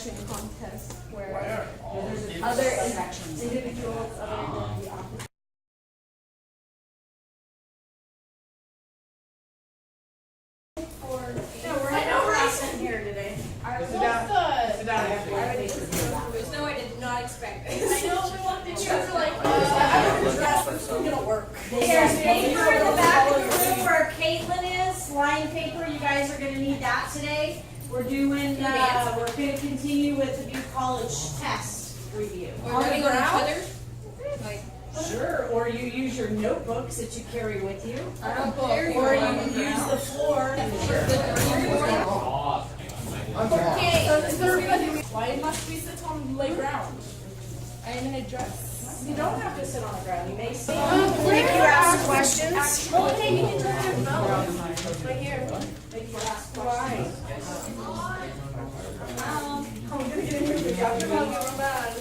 contest where there's other individuals other than the office. I know we're absent here today. No, I did not expect this. I know we want the children like, It's gonna work. there's paper in the back of the room where Caitlin is, line paper, you guys are gonna need that today. We're doing, we're gonna continue with the new college test review. We're running on each other. Like, Sure, or you use your notebooks that you carry with you. there you Or go. you use the floor. Okay, so this is Why must we sit on the ground? I am in a dress. You don't have to sit on the ground, you may sit. Make you ask questions. Okay, you can turn your phone. Right here. Make you ask questions. I'm gonna get in here with you. After we're bad.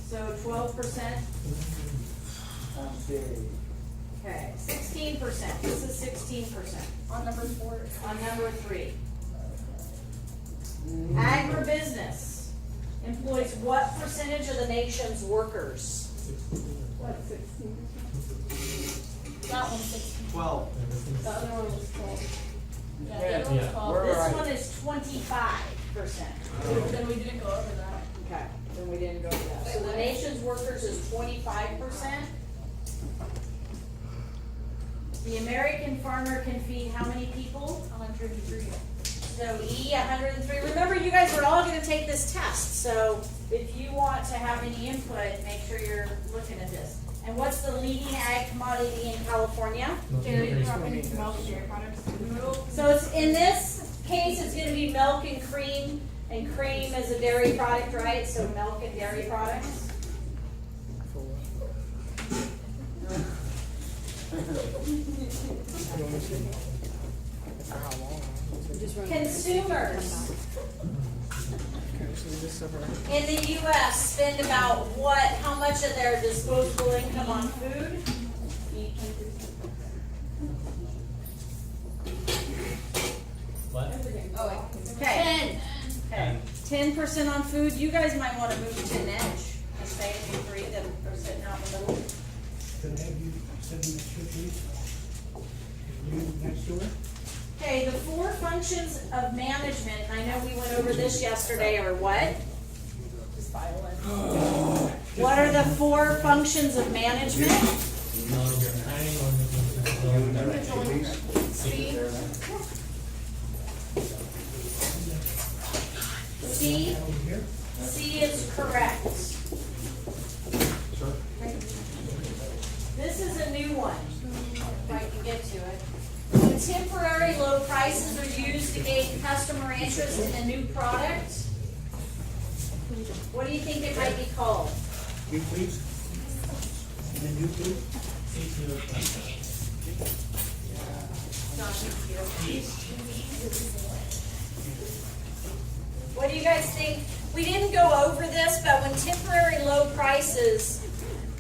So 12%. Okay, 16%. This is 16%. On number 4. On number 3. Agribusiness employs what percentage of the nation's workers? What, 16? that one's 16. 12. The other one was 12. Yeah, the other one's 12. We're This right. one is 25%. Then we didn't go over that. Okay, then we didn't go to that. So the nation's workers is 25%. The American farmer can feed how many people? 103. So E, 103. Remember, you guys are all gonna take this test, so if you want to have any input, make sure you're looking at this. And what's the leading ag commodity in California? Dairy products, milk, dairy products. So it's, in this case, it's gonna be milk and cream is a dairy product, right? So milk and dairy products. Consumers in the U.S. spend about what? How much of their disposable income on food? What? Oh, Okay. 10% on food. You guys might want to move to an edge. Just say if you three that are sitting out in the middle. Can I have you send me that shit, please? You next to it? Okay, the 4 functions of management, and I know we went over this yesterday, are what? Just file it. What are the 4 functions of management? C? C is correct. This is a new one, if I can get to it. When temporary low prices are used to gain customer interest in a new product, what do you think it might be called? You please? And then you please? What do you guys think? We didn't go over this, but when temporary low prices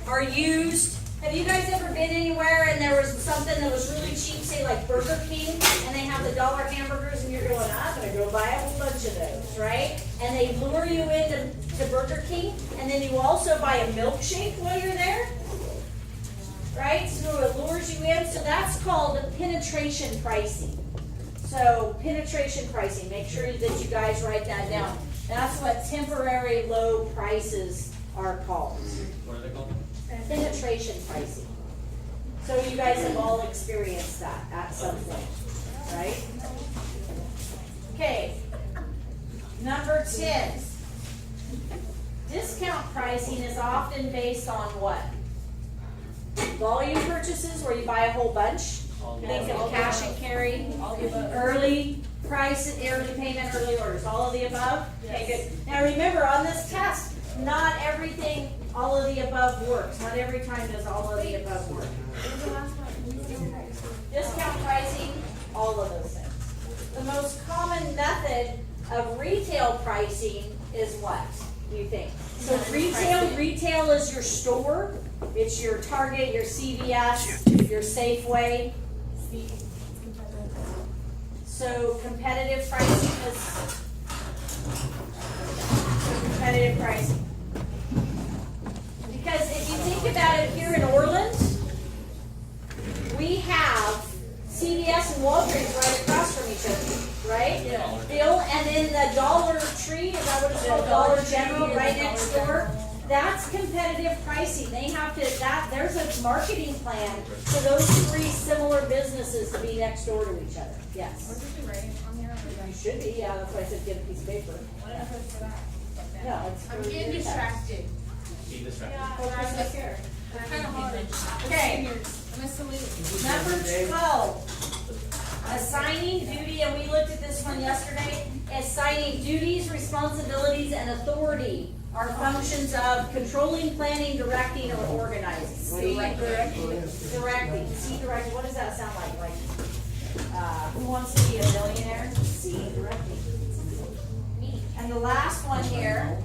are used, have you guys ever been anywhere and there was something that was really cheap, say like Burger King, and they have the dollar hamburgers and you're going, I'm gonna go buy a whole bunch of those, right? And they lure you into Burger King, and then you also buy a milkshake while you're there, right? So it lures you in, so that's called penetration pricing. So penetration pricing, make sure that you guys write that down. That's what temporary low prices are called. What are they called? Penetration pricing. So you guys have all experienced that at some point, right? Okay. Number 10. Discount pricing is often based on what? Volume purchases where you buy a whole bunch. Think of cash and carry. Early price, early payment, early orders. All of the above? Okay, good. Now remember, on this test, not everything, all of the above works. Not every time does all of the above work. Discount pricing, all of those things. The most common method of retail pricing is what, do you think? So retail is your store. It's your Target, your CVS, your Safeway. See, it's competitive. So competitive pricing is, competitive pricing. Because if you think about it, here in Orland, we have CVS and Walgreens right across from each other, right? Yeah. Bill, and then the Dollar Tree, is that what it's called, Dollar General, right next door? That's competitive pricing. They have to, there's a marketing plan for those three similar businesses to be next door to each other, What's yes. it right on here? You should be, yeah, that's why I said get a piece of paper. What if it's for that? No, it's. I'm for getting your tax. distracted. Be distracted. Focus up here. They're kind of hard. Okay. I'm a salute. Number 12, assigning duty, and we looked at this one yesterday, assigning duties, responsibilities, and authority are functions of controlling, planning, directing, or organizing. See, directing. Directing, see, directing, what does that sound like? Like, who wants to be a millionaire? See, directing. Me. And the last one here,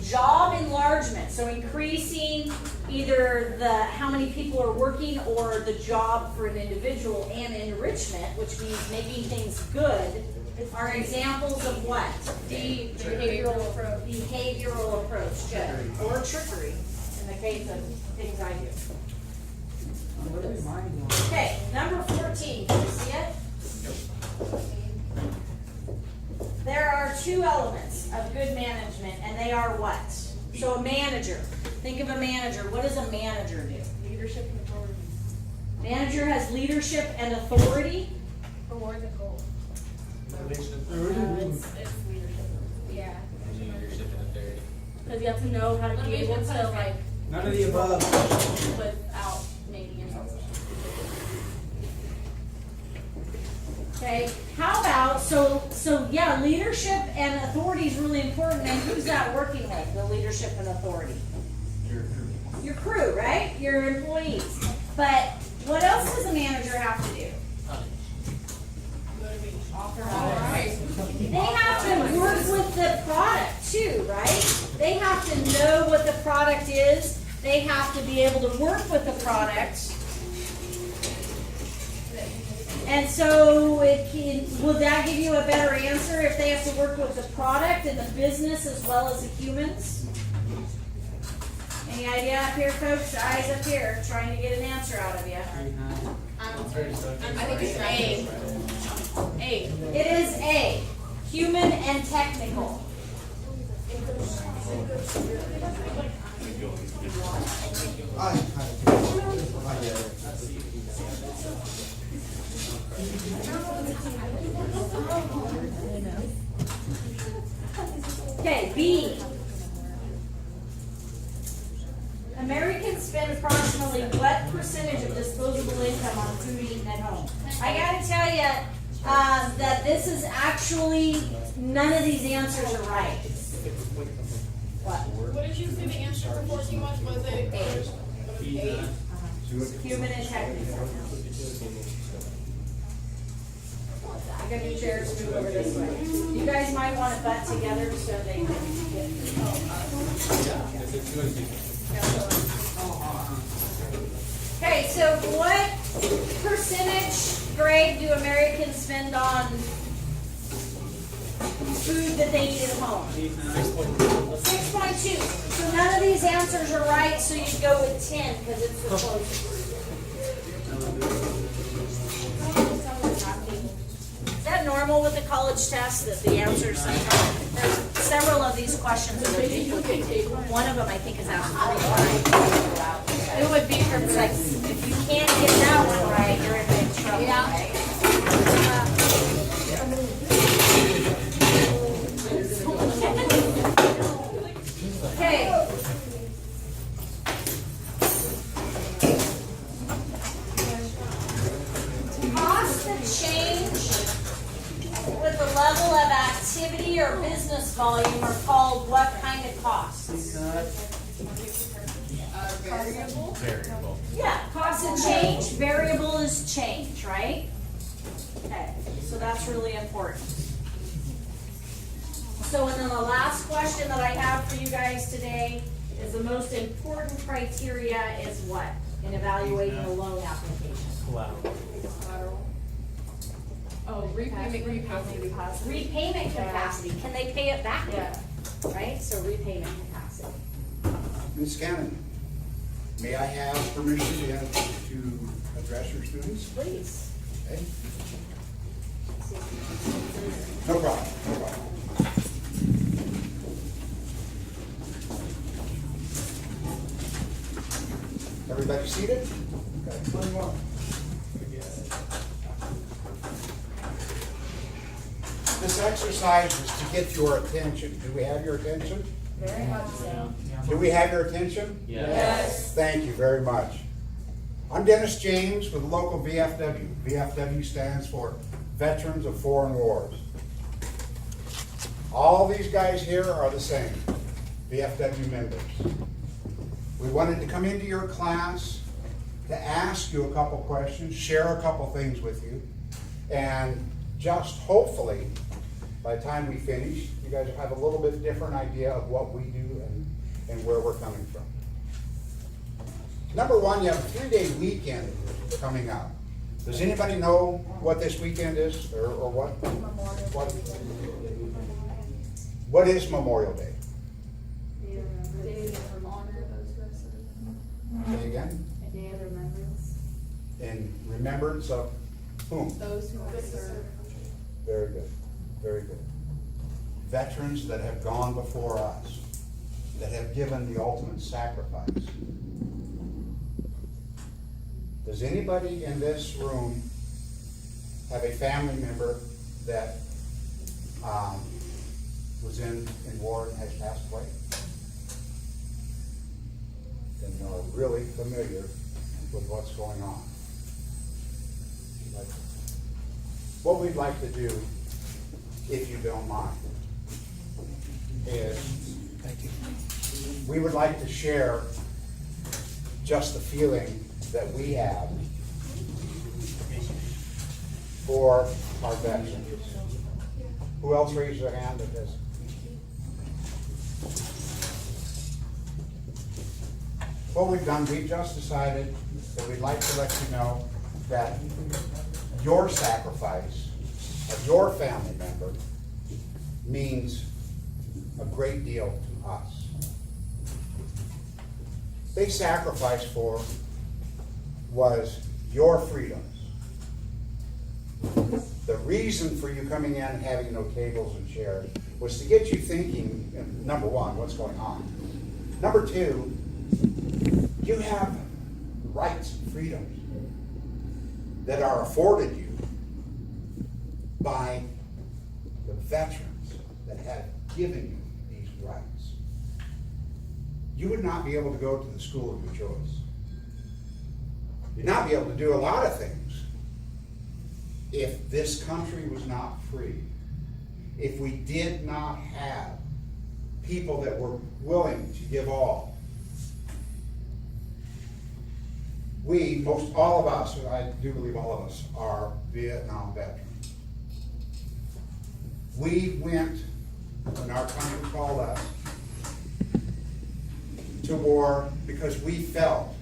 job enlargement, so increasing either how many people are working or the job for an individual, and enrichment, which means making things good, are examples of what? Behavioral approach. Behavioral approach, good, or trickery, in the case of things I do. Okay, number 14, can you see it? There are two elements of good management, and they are what? So a manager, think of a manager. What does a manager do? Leadership and authority. Manager has leadership and authority. Reward the goal. It's leadership. Yeah. Leadership and authority. Because you have to know how to be able to like None of the above. without making yourself. Okay, how about, so yeah, leadership and authority is really important, and who's that working with, the leadership and authority? Your crew, right? Your employees. But what else does a manager have to do? They have to work with the product too, right? They have to know what the product is. They have to be able to work with the product. And so will that give you a better answer if they have to work with the product and the business as well as the humans? Any idea up here, folks? Eyes up here, trying to get an answer out of you. I think it's A. A. It is A, human and technical. Okay, B. Americans spend approximately what percentage of disposable income on food eaten at home? I gotta tell you, that this is actually, none of these answers are right. What? What did you say the answer for 14 was? Was it A. Human and technical. I got your chairs move over this way. You guys might want to butt together so they can get. Okay, so what percentage, Greg, do Americans spend on food that they eat at home? 6.2. So none of these answers are right, so you go with 10 because it's the closest. Is that normal with the college test that the answers sometimes? There's several of these questions that are duplicate. One of them I think is absolutely right. It would be for like, if you can't get that one right, you're in big trouble. Right? Okay. Costs that change with the level of activity or business volume are called what kind of costs? variable? Variable. Yeah, costs that change. Variable is change, right? Okay, so that's really important. So, and then the last question that I have for you guys today is the most important criteria is what in evaluating a loan application? Collateral. Oh, repayment capacity. Repayment capacity, can they pay it back? Yeah. Right, so repayment capacity. Ms. Cannon, may I have permission to address your students? Please. Okay. No problem, no problem. Everybody seated? Okay. This exercise is to get your attention. Do we have your attention? Very much so. Do we have your attention? Yes. Thank you very much. I'm Dennis James with local VFW. VFW stands for Veterans of Foreign Wars. All these guys here are the same, VFW members. We wanted to come into your class to ask you a couple questions, share a couple things with you, and just hopefully, by the time we finish, you guys will have a little bit different idea of what we do and where we're coming from. Number one, you have a 3-day weekend coming up. Does anybody know what this weekend is, or what? What is Memorial Day? Say again? A day of remembrance. In remembrance of whom? Those who have served. Very good, very good. Veterans that have gone before us, that have given the ultimate sacrifice. Does anybody in this room have a family member that was in war and has passed away? Then you're really familiar with what's going on. What we'd like to do, if you don't mind, is we would like to share just the feeling that we have for our veterans. Who else raised their hand at this? What we've done, we've just decided that we'd like to let you know that your sacrifice of your family member means a great deal to us. They sacrificed for was your freedoms. The reason for you coming in and having no tables and chairs was to get you thinking, number one, what's going on. Number two, you have rights and freedoms that are afforded you by the veterans that have given you these rights. You would not be able to go to the school of your choice. You'd not be able to do a lot of things if this country was not free, if we did not have people that were willing to give all. We, most all of us, I do believe all of us, are Vietnam veterans. We went, when our country called us, to war because we felt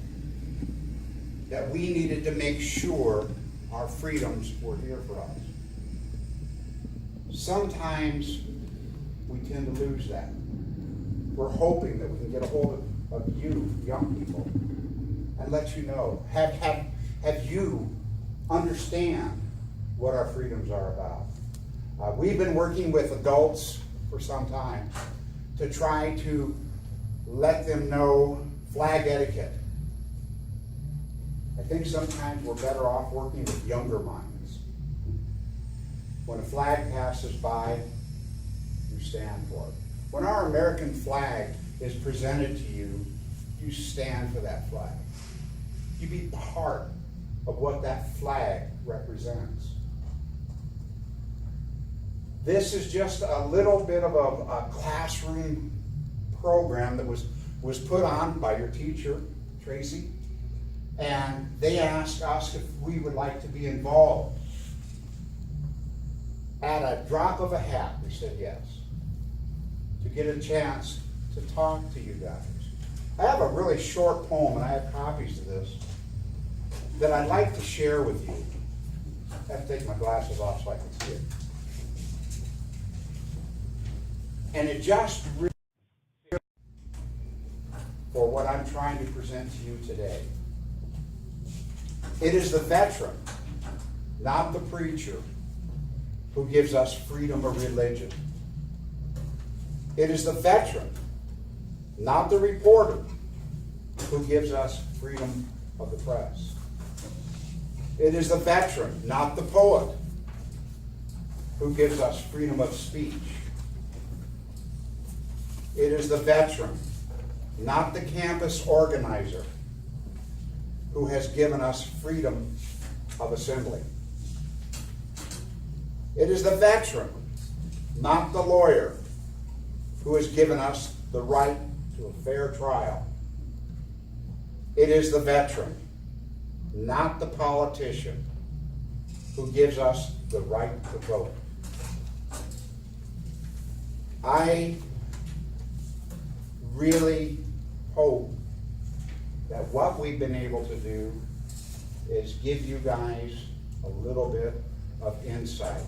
that we needed to make sure our freedoms were here for us. Sometimes we tend to lose that. We're hoping that we can get a hold of you, young people, and let you know, have you understand what our freedoms are about. We've been working with adults for some time to try to let them know flag etiquette. I think sometimes we're better off working with younger minds. When a flag passes by, you stand for it. When our American flag is presented to you, you stand for that flag. You be part of what that flag represents. This is just a little bit of a classroom program that was put on by your teacher, Tracy, and they asked us if we would like to be involved. At a drop of a hat, we said yes, to get a chance to talk to you guys. I have a really short poem, and I have copies of this, that I'd like to share with you. I have to take my glasses off so I can see it. And it just really for what I'm trying to present to you today. It is the veteran, not the preacher, who gives us freedom of religion. It is the veteran, not the reporter, who gives us freedom of the press. It is the veteran, not the poet, who gives us freedom of speech. It is the veteran, not the campus organizer, who has given us freedom of assembly. It is the veteran, not the lawyer, who has given us the right to a fair trial. It is the veteran, not the politician, who gives us the right to vote. I really hope that what we've been able to do is give you guys a little bit of insight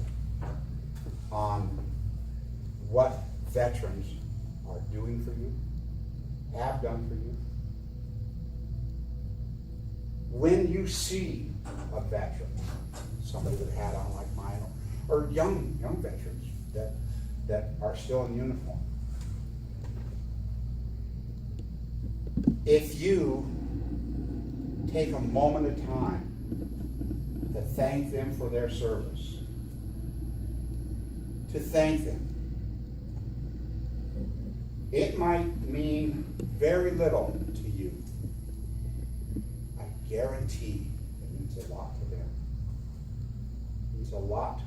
on what veterans are doing for you, have done for you. When you see a veteran, somebody with a hat on like mine, or young veterans that are still in uniform, if you take a moment of time to thank them for their service, to thank them, it might mean very little to you. I guarantee it means a lot to them. It means a lot.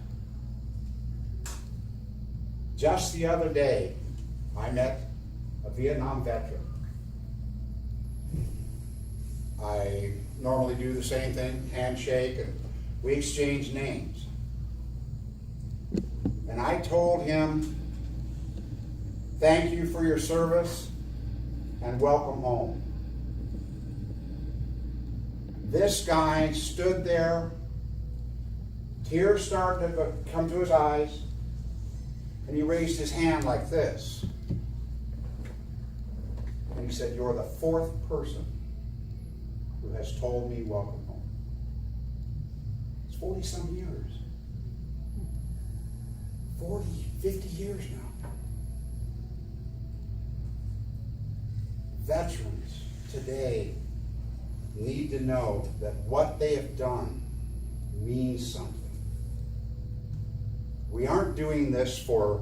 Just the other day, I met a Vietnam veteran. I normally do the same thing, handshake, and we exchange names. And I told him, thank you for your service and welcome home. This guy stood there, tears started to come to his eyes, and he raised his hand like this. And he said, you're the fourth person who has told me welcome home. It's 40-some years. 40, 50 years now. Veterans today need to know that what they have done means something. We aren't doing this for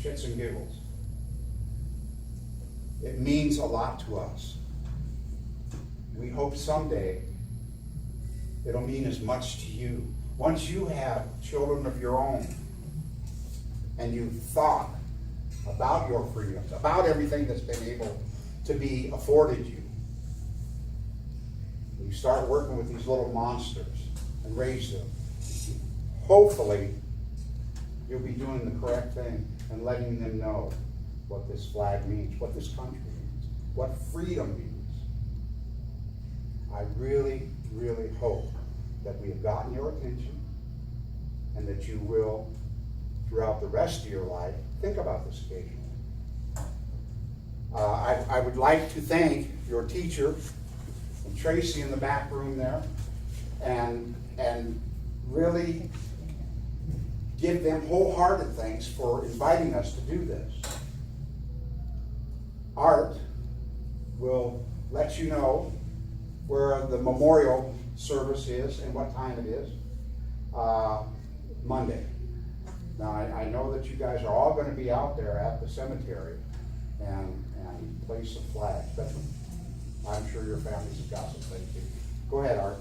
shits and giggles. It means a lot to us. We hope someday it'll mean as much to you. Once you have children of your own and you've thought about your freedoms, about everything that's been able to be afforded you, you start working with these little monsters and raise them. Hopefully, you'll be doing the correct thing and letting them know what this flag means, what this country means, what freedom means. I really, really hope that we have gotten your attention and that you will, throughout the rest of your life, think about this occasionally. I would like to thank your teacher, and Tracy in the back room there, and really give them wholehearted thanks for inviting us to do this. Art will let you know where the memorial service is and what time it is Monday. Now, I know that you guys are all going to be out there at the cemetery and place some flags, but I'm sure your families have got some things too. Go ahead, Art.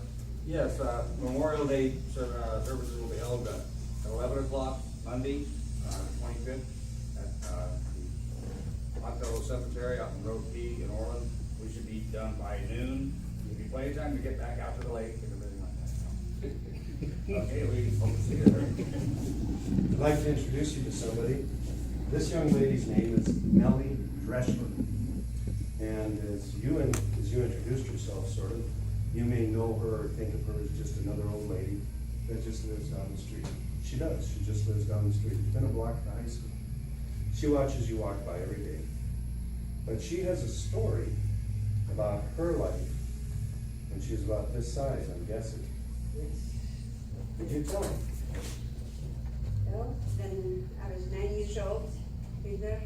Yes, Memorial Day services will be held at 11 o'clock Monday, 25th, at the Montello Cemetery out in Road P in Orland. We should be done by noon. There'll be plenty of time to get back out to the lake and everything like that. Okay, we hope to see you there. I'd like to introduce you to somebody. This young lady's name is Melly Dreschler. And as you introduced yourself, sort of, you may know her or think of her as just another old lady. that just lives down the street. She does, she just lives down the street, within a block of the high school. She watches you walk by every day. But she has a story about her life when she was about this size, I'm guessing. Could you tell me? Well, when I was 9 years old, Peter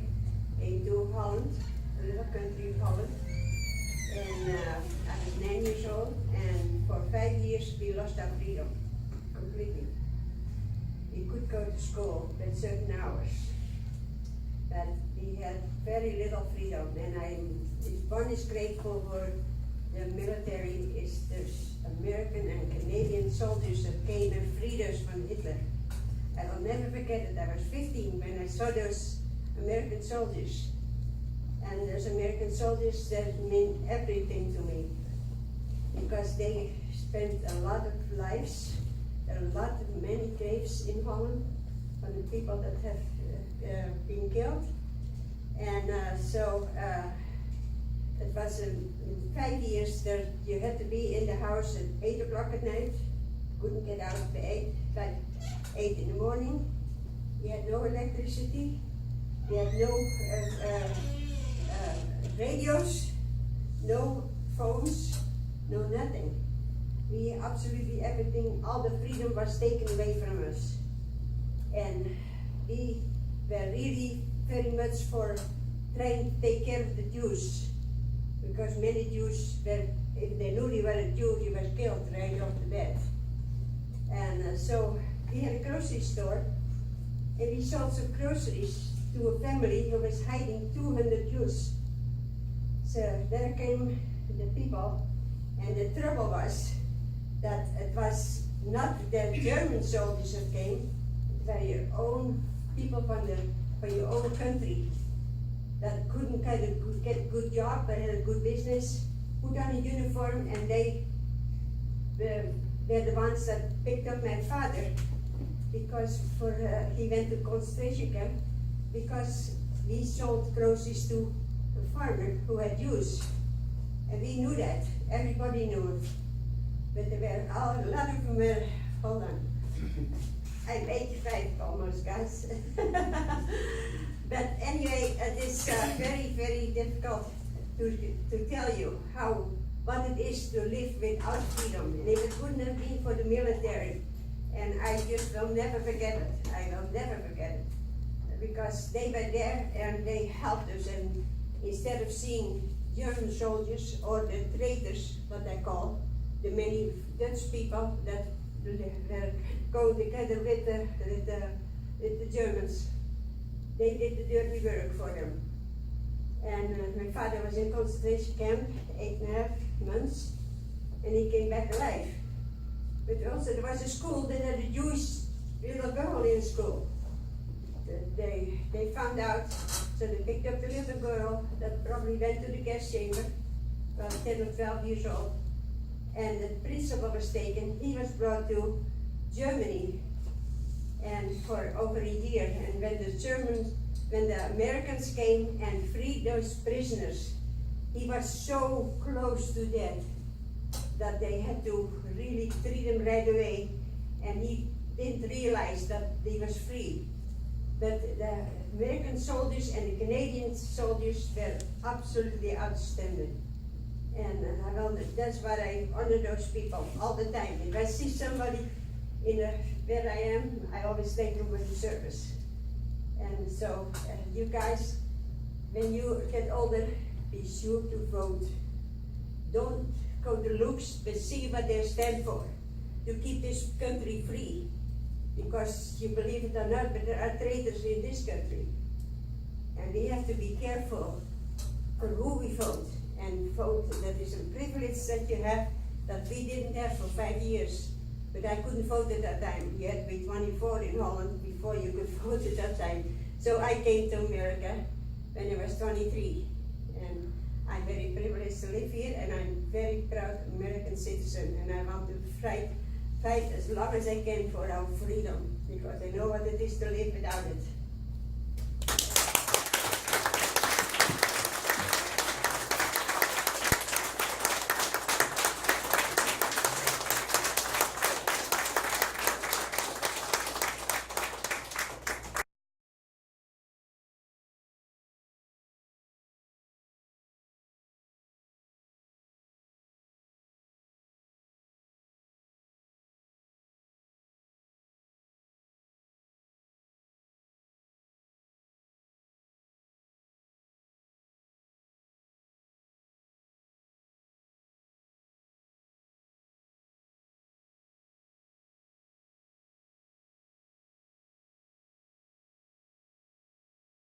came to Holland, a little country in Holland. And I was 9 years old, and for 5 years we lost our freedom completely. We could go to school at certain hours, but we had very little freedom. And one is grateful for the military, is there's American and Canadian soldiers that came and freed us from Hitler. I will never forget it. I was 15 when I saw those American soldiers. And those American soldiers that mean everything to me, because they spent a lot of lives. There are many graves in Holland from the people that have been killed. And it was in 5 years that you had to be in the house at 8 o'clock at night. Couldn't get out of bed like 8 in the morning. We had no electricity. We had no radios, no phones, no nothing. We absolutely everything, all the freedom was taken away from us. And we were really very much for trying to take care of the Jews, because many Jews were, if they knew you were a Jew, you were killed right off the bat. And so we had a grocery store, and we sold some groceries to a family who was hiding 200 Jews. So there came the people, and the trouble was that it was not the German soldiers that came, it were your own people from your own country that couldn't kind of get a good job, but had a good business, put on a uniform, and they were the ones that picked up my father, because he went to concentration camp, because we sold groceries to a farmer who had Jews. And we knew that, everybody knew it. But there were a lot of them were, hold on, I'm 85 almost, guys. But anyway, it is very, very difficult to tell you what it is to live without freedom. And if it wouldn't have been for the military, and I just will never forget it, I will never forget it. Because they were there and they helped us, and instead of seeing German soldiers or the traitors, what I call, the many Dutch people that were going together with the Germans, they did the dirty work for them. And my father was in concentration camp 8.5 months, and he came back alive. But also there was a school that had a Jewish little girl in school. They found out, so they picked up the little girl that probably went to the gas chamber, about 10 or 12 years old, and the principal was taken. He was brought to Germany, and for over a year. And when the Americans came and freed those prisoners, he was so close to death that they had to really treat him right away, and he didn't realize that he was free. But the American soldiers and the Canadian soldiers were absolutely outstanding. And that's why I honor those people all the time. If I see somebody where I am, I always thank them for the service. And so, you guys, when you get older, be sure to vote. Don't go to looks, but see what they stand for, to keep this country free. Because you believe it or not, but there are traitors in this country. And we have to be careful for who we vote. And vote, that is a privilege that you have that we didn't have for 5 years. But I couldn't vote at that time. You had to be 24 in Holland before you could vote at that time. So I came to America when I was 23. And I'm very privileged to live here, and I'm very proud American citizen. And I want to fight as long as I can for our freedom, because I know what it is to live without it.